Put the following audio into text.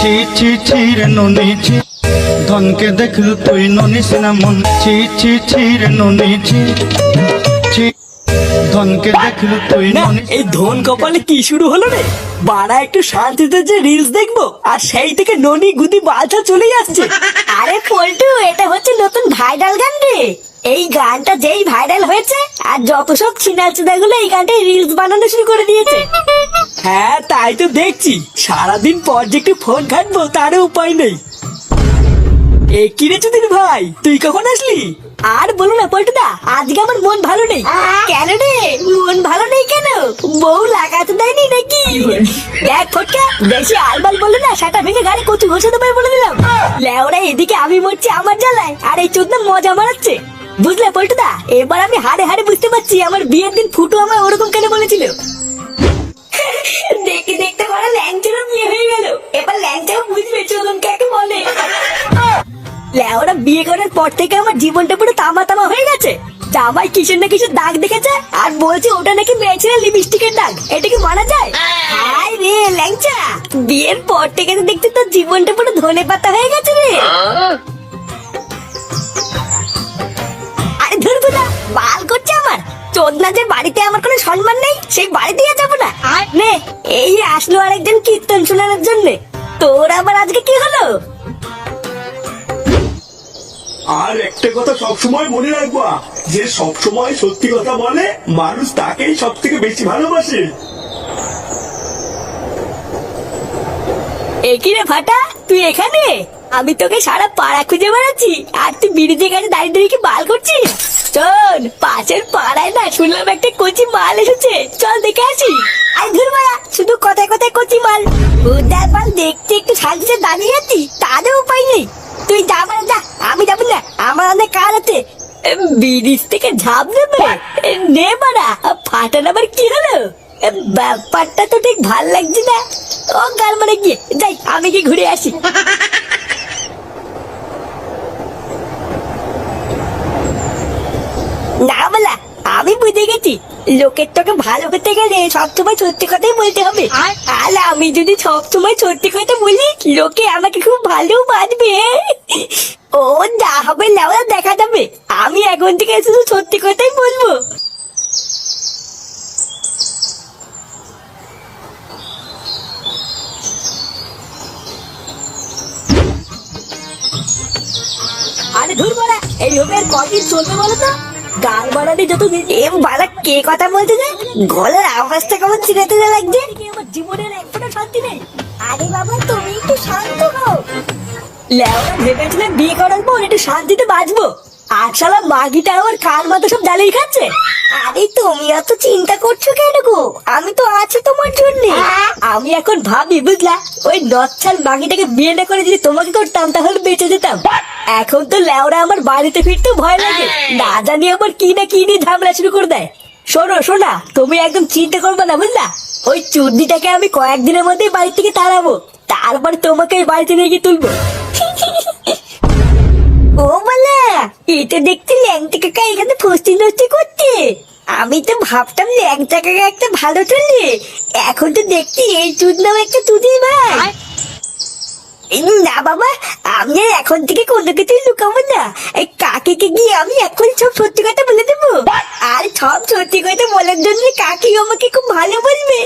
ছি ছি ছি রে ননি ছি, ধনকে দেখলু তুই ননিস না মন। ছি ছি ছি রে ননি ছি ছি, ধনকে দেখলু তুই না ননিস। এই ধন কপালে কি শুরু হলো রে? বাড়া একটু শান্তিতে যে রিলস দেখবো আর সেই থেকে ননি গুদি বালছা চলে যাচ্ছে। আরে পল্টু, এটা হচ্ছে নতুন ভাইরাল গান রে। এই গানটা যেই ভাইরাল হয়েছে আর যত সব চিনাচুদা গুলো এই গানটাই রিলস বানানো শুরু করে দিয়েছে। হ্যাঁ তাই তো দেখছি, সারাদিন পর যে একটু ফোন ঘাটবো তারও উপায় নেই। এ কি রে চুদির ভাই, তুই কখন আসলি? আর বলো না পল্টুদা, আজকে আমার মন ভালো নেই। কেন রে, মন ভালো নেই কেন? বউ লাগাতে দেয়নি নাকি? দেখ ফটকা, বেশি আলবাল বললে না সেটা ভেঙে গাড়ি কচু ঘষে দেবে বলে দিলাম। লেওরা এদিকে আমি মরছি আমার জ্বালায়, আর এই চোদনা মজা মারাচ্ছে। বুঝলে পল্টুদা, এবার আমি হাড়ে হাড়ে বুঝতে পারছি আমার বিয়ের দিন ফুটু আমার ওরকম কেন বলেছিল। দেখতে দেখতে বড় ল্যাংচারও বিয়ে হয়ে গেল, এবার ল্যাংচাও বুঝবে চোদন কাকে বলে। লেওরা বিয়ে করার পর থেকে আমার জীবনটা পুরো তামা তামা হয়ে গেছে। জামাই কিসের না কিসের দাগ দেখেছে আর বলছে ওটা নাকি মেয়েছিল লিপস্টিকের দাগ। এটা কি মানা যায়? হাই রে ল্যাংচা, বিয়ের পর থেকে তো দেখতে তোর জীবনটা পুরো ধনে পাতা হয়ে গেছে রে। আরে ধরবো না, বাল করছে আমার চোদনা। যে বাড়িতে আমার কোনো সম্মান নেই সেই বাড়িতে যাবো না। আর নে, এই আসলো আরেকজন কীর্তন শোনানোর জন্য। তোর আবার আজকে কি হলো? আর একটা কথা সবসময় মনে রাখবা, যে সবসময় সত্যি কথা বলে মানুষ তাকেই সব থেকে বেশি ভালোবাসে। একই রে ফাটা, তুই এখানে? আমি তোকে সারা পাড়া খুঁজে বেড়াচ্ছি আর তুই বিড়িদের কাছে দাঁড়িয়ে দাঁড়িয়ে কি বাল করছিস? চল, পাশের পাড়ায় না শুনলাম একটা কচি মাল এসেছে, চল দেখে আসি। আর ধুর মারা, শুধু কথায় কথায় কচি মাল। উদার মাল দেখতে একটু সাজিয়ে দাঁড়িয়ে আছি, তাদের উপায় নেই। তুই যা মানে যা, আমি যাবো না, আমার অনেক কাজ আছে। ব্রিজ থেকে ঝাঁপ দেবে নে মারা, ফাটার আবার কি হলো? ব্যাপারটা তো ঠিক ভাল লাগছে না। ও গাল মানে গিয়ে যাই, আমি কি ঘুরে আসি। না বলা, আমি বুঝে গেছি, লোকের তোকে ভালো করতে গেলে সবসময় সত্যি কথাই বলতে হবে। আর আমি যদি সবসময় সত্যি কথা বলি, লোকে আমাকে খুব ভালো বাঁধবে। ও যা হবে লেওয়া দেখা যাবে, আমি এখন থেকে শুধু সত্যি কথাই বলবো। আরে ধুর বড়া, এই হবে আর কদিন চলবে বলো তো? গান বাড়ানি যত এম বালা কে কথা বলতে যায়, গলার আওয়াজটা কেমন চিনাতে লাগছে। আমার জীবনের এক ফোঁটা শান্তি নেই। আরে বাবা, তুমি একটু শান্ত হও। লেওরা ভেবেছিলাম বিয়ে করার পর একটু শান্তিতে বাঁচবো, আর শালা মাগিটা আমার কান মাথা সব জ্বালিয়ে খাচ্ছে। আরে তুমি এত চিন্তা করছো কেন গো? আমি তো আছি তোমার জন্য। আমি এখন ভাবি বুঝলা, ওই নচ্ছাল মাগিটাকে বিয়ে না করে যদি তোমাকে করতাম তাহলে বেঁচে যেতাম। এখন তো লেওরা আমার বাড়িতে ফিরতে ভয় লাগে, না জানি আমার কি না কি নিয়ে ঝামেলা শুরু করে দেয়। শোনো শোনা, তুমি একদম চিন্তা করবে না বুঝলা। ওই চুদ্দিটাকে আমি কয়েকদিনের মধ্যেই বাড়ি থেকে তাড়াবো, তারপর তোমাকে বাড়িতে নিয়ে গিয়ে তুলবো। ও বলা, এটা দেখতে ল্যাংটা কাকা এখানে ফস্তি নষ্টি করতে। আমি তো ভাবতাম ল্যাংটা কাকা একটা ভালো চললে, এখন তো দেখছি এই চুদ নাও একটা চুদির ভাই। না বাবা, আমি আর এখন থেকে কোনো কিছুই লুকাবো না। এই কাকিকে গিয়ে আমি এখন সব সত্যি কথা বলে দেবো, আর সব সত্যি কথা বলার জন্য কাকি আমাকে খুব ভালো বলবে।